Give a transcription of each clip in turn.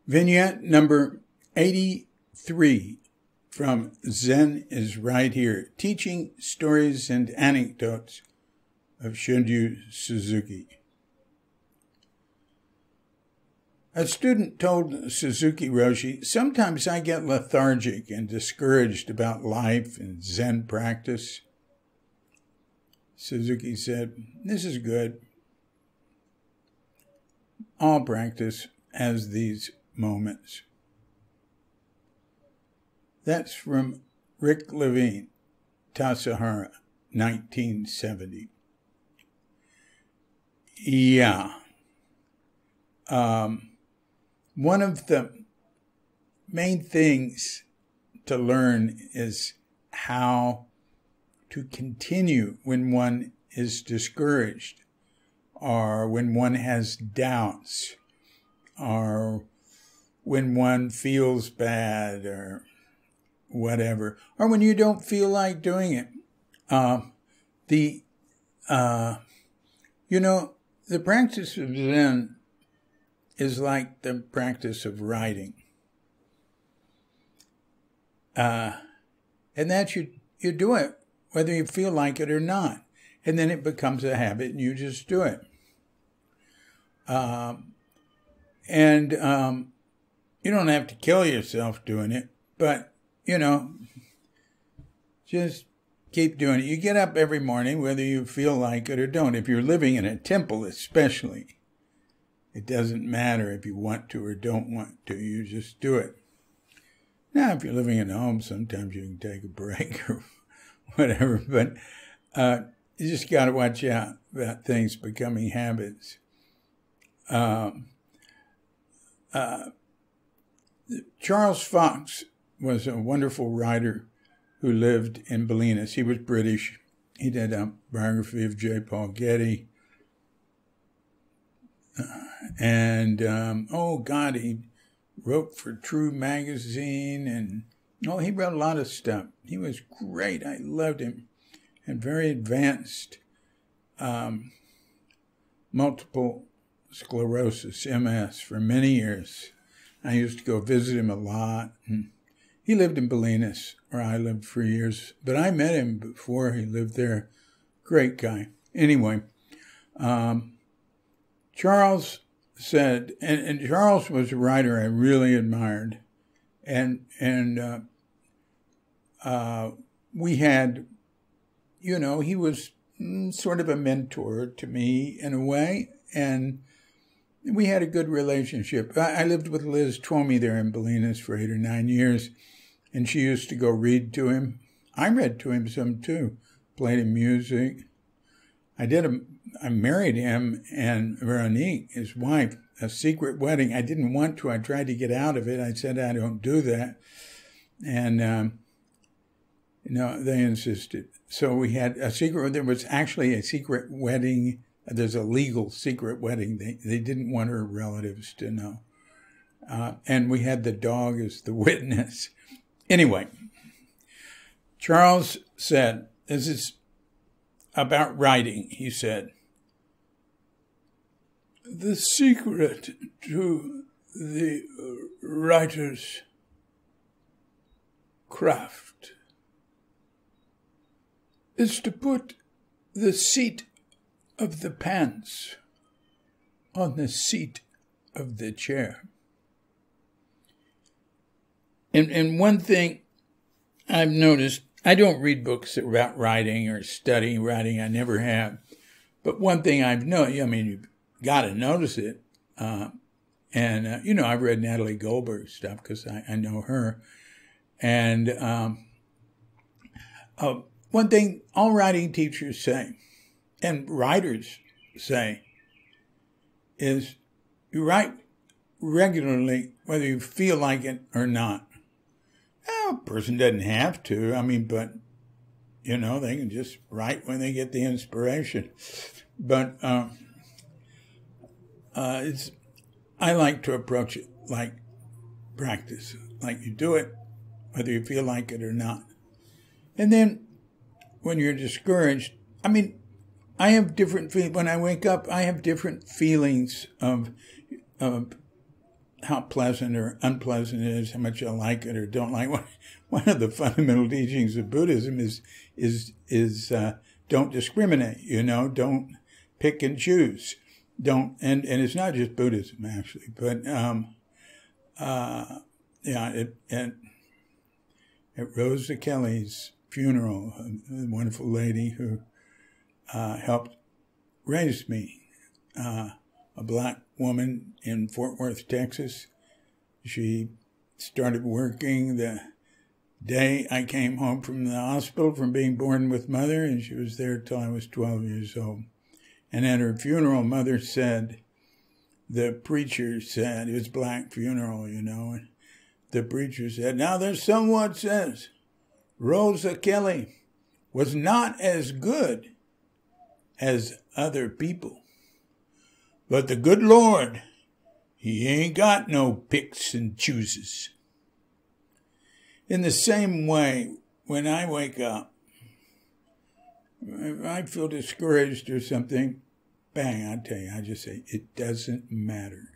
Vignette number 83 from Zen Is Right Here, Teaching Stories and Anecdotes of Shunryu Suzuki. A student told Suzuki Roshi, "Sometimes I get lethargic and discouraged about life and Zen practice." Suzuki said, "This is good. All practice has these moments." That's from Rick Levine, Tassajara, 1970. Yeah. One of the main things to learn is how to continue when one is discouraged, or when one has doubts, or when one feels bad, or whatever, or when you don't feel like doing it. The practice of Zen is like the practice of writing. And that you do it whether you feel like it or not. And then it becomes a habit and you just do it. You don't have to kill yourself doing it, but, just keep doing it. You get up every morning whether you feel like it or don't. If you're living in a temple especially, it doesn't matter if you want to or don't want to. You just do it. Now, if you're living at home, sometimes you can take a break or whatever. But you just got to watch out about things becoming habits. Charles Fox was a wonderful writer who lived in Bolinas. He was British. He did a biography of J. Paul Getty. He wrote for True Magazine, and he wrote a lot of stuff. He was great. I loved him. And very advanced multiple sclerosis, MS, for many years. I used to go visit him a lot. And he lived in Bolinas, where I lived for years. But I met him before he lived there. Great guy. Anyway, Charles said, and Charles was a writer I really admired. And we had, he was sort of a mentor to me in a way. And we had a good relationship. I lived with Liz Twomey there in Bolinas for 8 or 9 years. And she used to go read to him. I read to him some too, played him music. I married him and Veronique, his wife, a secret wedding. I didn't want to. I tried to get out of it. I said, I don't do that. And, they insisted. So we had there was actually a secret wedding. There's a legal secret wedding. They didn't want her relatives to know. And we had the dog as the witness. Anyway, Charles said, this is about writing, he said, "The secret to the writer's craft is to put the seat of the pants on the seat of the chair." And one thing I've noticed, I don't read books about writing or studying writing. I never have. But one thing I've noticed, you've got to notice it. I've read Natalie Goldberg's stuff because I know her. And one thing all writing teachers say, and writers say, is you write regularly whether you feel like it or not. A person doesn't have to, but, they can just write when they get the inspiration. But I like to approach it like practice, like you do it, whether you feel like it or not. And then when you're discouraged, I have different feelings. When I wake up, I have different feelings of how pleasant or unpleasant it is, how much you like it or don't like. One of the fundamental teachings of Buddhism is don't discriminate. Don't pick and choose. Don't and it's not just Buddhism actually, but at Rosa Kelly's funeral, a wonderful lady who helped raise me, a black woman in Fort Worth, Texas. She started working the day I came home from the hospital from being born with mother, and she was there till I was 12 years old. And at her funeral, mother said, the preacher said, it was a black funeral, and the preacher said, now there's someone says Rosa Kelly was not as good as other people. But the good Lord, he ain't got no picks and chooses. In the same way, when I wake up, if I feel discouraged or something, bang, I tell you, I just say, it doesn't matter.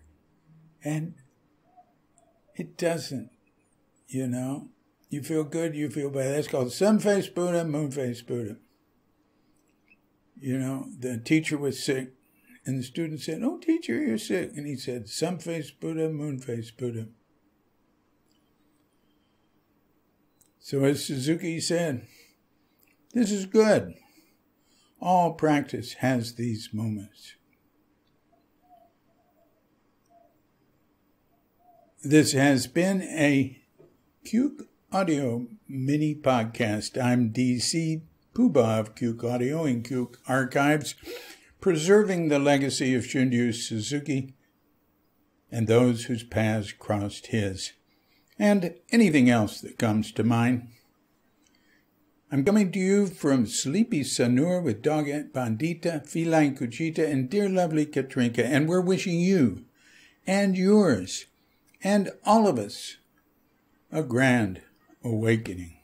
And it doesn't, You feel good, you feel bad. That's called sun-faced Buddha, moon-faced Buddha. The teacher was sick, and the student said, oh, teacher, you're sick. And he said, sun-faced Buddha, moon-faced Buddha. So as Suzuki said, this is good. All practice has these moments. This has been a Cuke Audio mini podcast. I'm DC Poobah of Cuke Audio and Cuke Archives, preserving the legacy of Shunryu Suzuki and those whose paths crossed his, and anything else that comes to mind. I'm coming to you from Sleepy Sanur with Dogette Bandita, Feline Cuchita, and dear lovely Katrinka, and we're wishing you and yours and all of us a grand awakening.